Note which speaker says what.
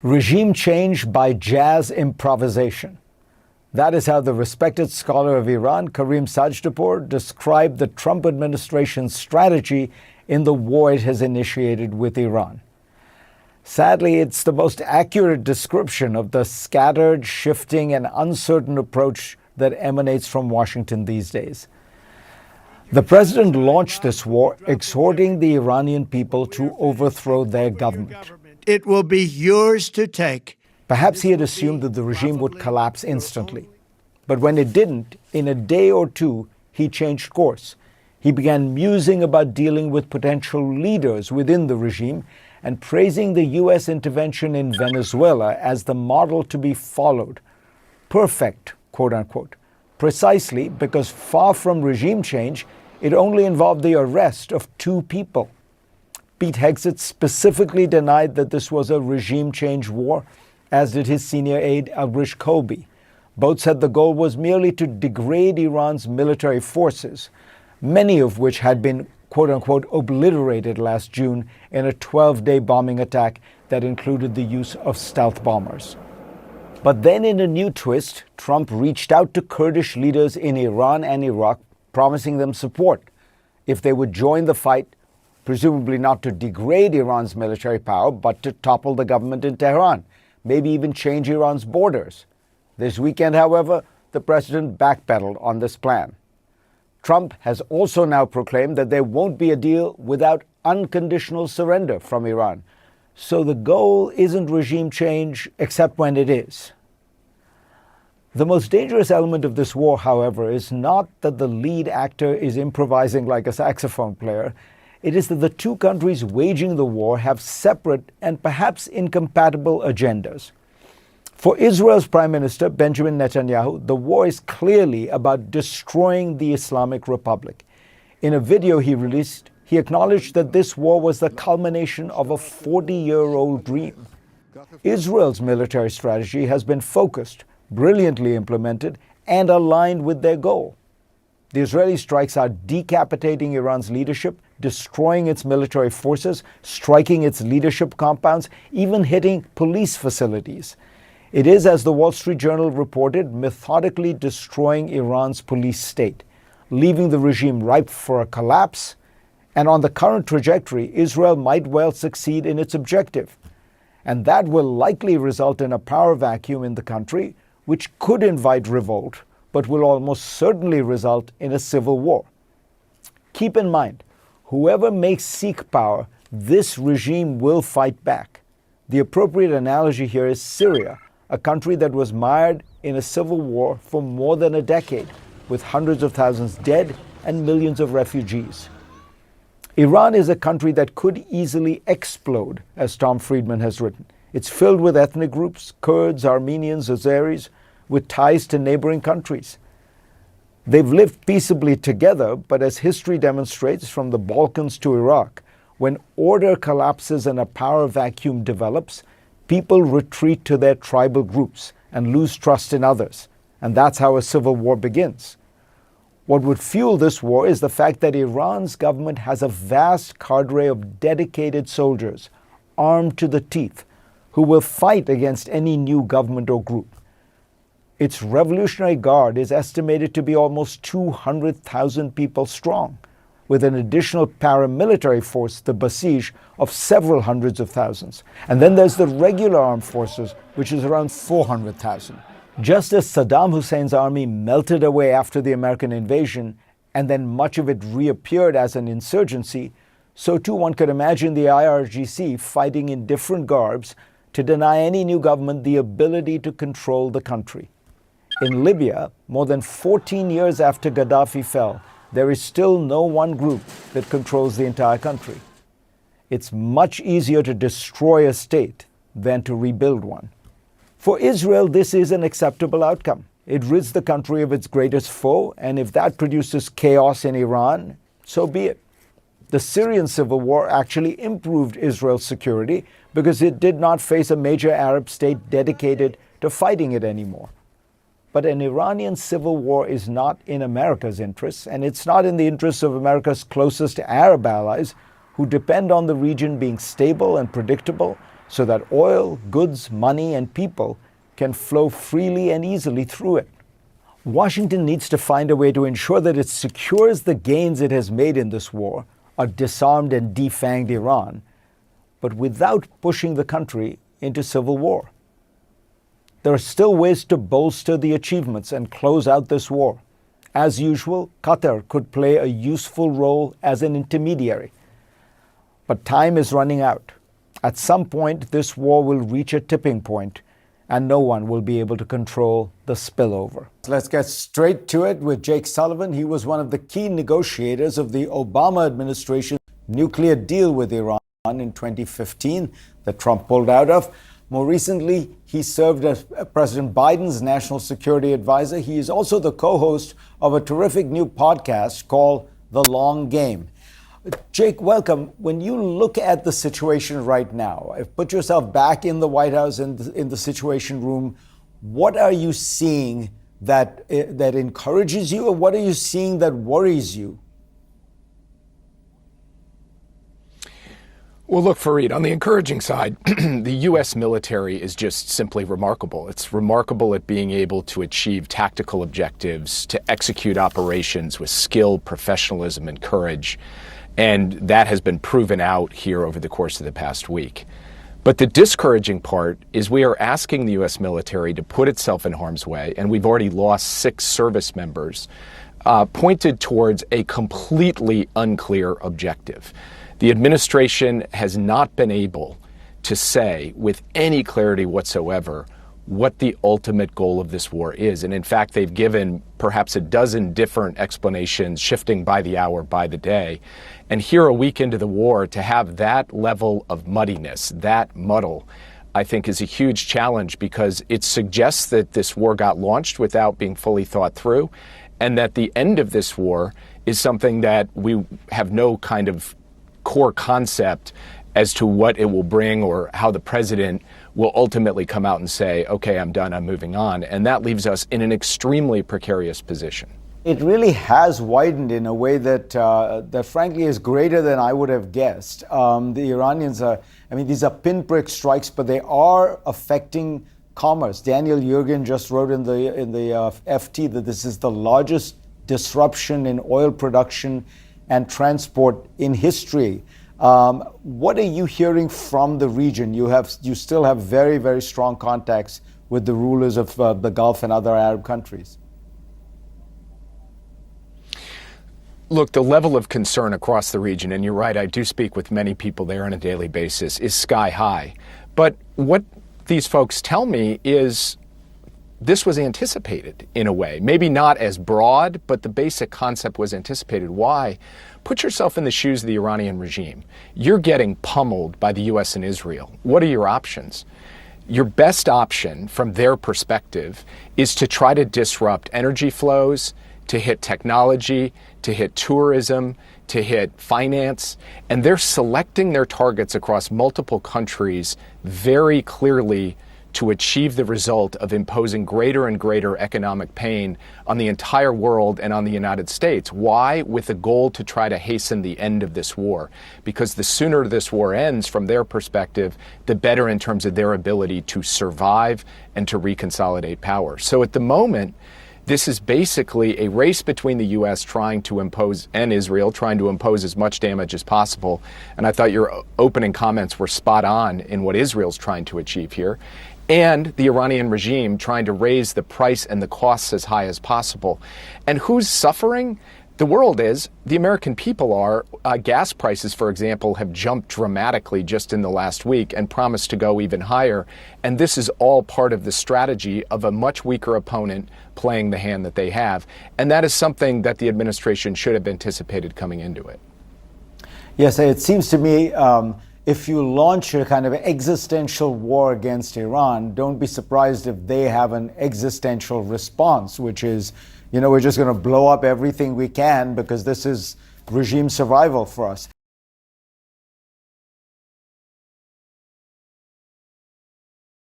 Speaker 1: Regime change by jazz improvisation. That is how the respected scholar of Iran, Karim Sajdapur, described the Trump administration's strategy in the war it has initiated with Iran. Sadly, it's the most accurate description of the scattered, shifting, and uncertain approach that emanates from Washington these days. The president launched this war exhorting the Iranian people to overthrow their government.
Speaker 2: It will be yours to take.
Speaker 1: Perhaps he had assumed that the regime would collapse instantly. But when it didn't, in a day or two, he changed course. He began musing about dealing with potential leaders within the regime and praising the U.S. intervention in Venezuela as the model to be followed. Perfect, quote unquote. Precisely because far from regime change, it only involved the arrest of two people. Pete Hegseth specifically denied that this was a regime change war, as did his senior aide Abrish Kolbi. Both said the goal was merely to degrade Iran's military forces, many of which had been quote-unquote obliterated last June in a 12-day bombing attack that included the use of stealth bombers. But then in a new twist, Trump reached out to Kurdish leaders in Iran and Iraq, promising them support if they would join the fight, presumably not to degrade Iran's military power, but to topple the government in Tehran, maybe even change Iran's borders. This weekend, however, the president backpedaled on this plan. Trump has also now proclaimed that there won't be a deal without unconditional surrender from Iran. So the goal isn't regime change, except when it is. The most dangerous element of this war, however, is not that the lead actor is improvising like a saxophone player. It is that the two countries waging the war have separate and perhaps incompatible agendas. For Israel's Prime Minister, Benjamin Netanyahu, the war is clearly about destroying the Islamic Republic. In a video he released, he acknowledged that this war was the culmination of a 40-year-old dream. Israel's military strategy has been focused, brilliantly implemented, and aligned with their goal. The Israeli strikes are decapitating Iran's leadership, destroying its military forces, striking its leadership compounds, even hitting police facilities. It is, as the Wall Street Journal reported, methodically destroying Iran's police state, leaving the regime ripe for a collapse. And on the current trajectory, Israel might well succeed in its objective. And that will likely result in a power vacuum in the country, which could invite revolt, but will almost certainly result in a civil war. Keep in mind, whoever may seek power, this regime will fight back. The appropriate analogy here is Syria, a country that was mired in a civil war for more than a decade, with hundreds of thousands dead and millions of refugees. Iran is a country that could easily explode, as Tom Friedman has written. It's filled with ethnic groups, Kurds, Armenians, Azeris, with ties to neighboring countries. They've lived peaceably together, but as history demonstrates from the Balkans to Iraq, when order collapses and a power vacuum develops, people retreat to their tribal groups and lose trust in others. And that's how a civil war begins. What would fuel this war is the fact that Iran's government has a vast cadre of dedicated soldiers, armed to the teeth, who will fight against any new government or group. Its Revolutionary Guard is estimated to be almost 200,000 people strong, with an additional paramilitary force, the Basij, of several hundreds of thousands. And then there's the regular armed forces, which is around 400,000. Just as Saddam Hussein's army melted away after the American invasion, and then much of it reappeared as an insurgency, so too one could imagine the IRGC fighting in different garbs to deny any new government the ability to control the country. In Libya, more than 14 years after Gaddafi fell, there is still no one group that controls the entire country. It's much easier to destroy a state than to rebuild one. For Israel, this is an acceptable outcome. It rids the country of its greatest foe, and if that produces chaos in Iran, so be it. The Syrian civil war actually improved Israel's security because it did not face a major Arab state dedicated to fighting it anymore. But an Iranian civil war is not in America's interests, and it's not in the interests of America's closest Arab allies, who depend on the region being stable and predictable, so that oil, goods, money, and people can flow freely and easily through it. Washington needs to find a way to ensure that it secures the gains it has made in this war, a disarmed and defanged Iran, but without pushing the country into civil war. There are still ways to bolster the achievements and close out this war. As usual, Qatar could play a useful role as an intermediary. But time is running out. At some point, this war will reach a tipping point, and no one will be able to control the spillover. Let's get straight to it with Jake Sullivan. He was one of the key negotiators of the Obama administration's nuclear deal with Iran in 2015 that Trump pulled out of. More recently, he served as President Biden's national security advisor. He is also the co-host of a terrific new podcast called The Long Game. Jake, welcome. When you look at the situation right now, put yourself back in the White House in the Situation Room, what are you seeing that encourages you, or what are you seeing that worries you?
Speaker 3: Well, look, Fareed, on the encouraging side, the U.S. military is just simply remarkable. It's remarkable at being able to achieve tactical objectives, to execute operations with skill, professionalism, and courage. And that has been proven out here over the course of the past week. But the discouraging part is we are asking the U.S. military to put itself in harm's way, and we've already lost 6 service members, pointed towards a completely unclear objective. The administration has not been able to say with any clarity whatsoever what the ultimate goal of this war is. And in fact, they've given perhaps a dozen different explanations, shifting by the hour, by the day. And here, a week into the war, to have that level of muddiness, that muddle, I think is a huge challenge, because it suggests that this war got launched without being fully thought through, and that the end of this war is something that we have no kind of core concept as to what it will bring, or how the president will ultimately come out and say, okay, I'm done, I'm moving on. And that leaves us in an extremely precarious position.
Speaker 1: It really has widened in a way that frankly is greater than I would have guessed. The Iranians these are pinprick strikes, but they are affecting commerce. Daniel Yergin just wrote in the FT that this is the largest disruption in oil production and transport in history. What are you hearing from the region? You still have very, very strong contacts with the rulers of the Gulf and other Arab countries.
Speaker 3: Look, the level of concern across the region, and you're right, I do speak with many people there on a daily basis, is sky high. But what these folks tell me is this was anticipated in a way. Maybe not as broad, but the basic concept was anticipated. Why? Put yourself in the shoes of the Iranian regime. You're getting pummeled by the U.S. and Israel. What are your options? Your best option from their perspective is to try to disrupt energy flows, to hit technology, to hit tourism, to hit finance. And they're selecting their targets across multiple countries very clearly to achieve the result of imposing greater and greater economic pain on the entire world and on the United States. Why? With the goal to try to hasten the end of this war. Because the sooner this war ends, from their perspective, the better in terms of their ability to survive and to reconsolidate power. So at the moment, this is basically a race between the U.S. trying to impose, and Israel trying to impose, as much damage as possible. And I thought your opening comments were spot on in what Israel's trying to achieve here. And the Iranian regime trying to raise the price and the costs as high as possible. And who's suffering? The world is. The American people are. Gas prices, for example, have jumped dramatically just in the last week and promise to go even higher. And this is all part of the strategy of a much weaker opponent playing the hand that they have. And that is something that the administration should have anticipated coming into it.
Speaker 1: Yes, it seems to me if you launch a kind of existential war against Iran, don't be surprised if they have an existential response, which is, we're just going to blow up everything we can because this is regime survival for us.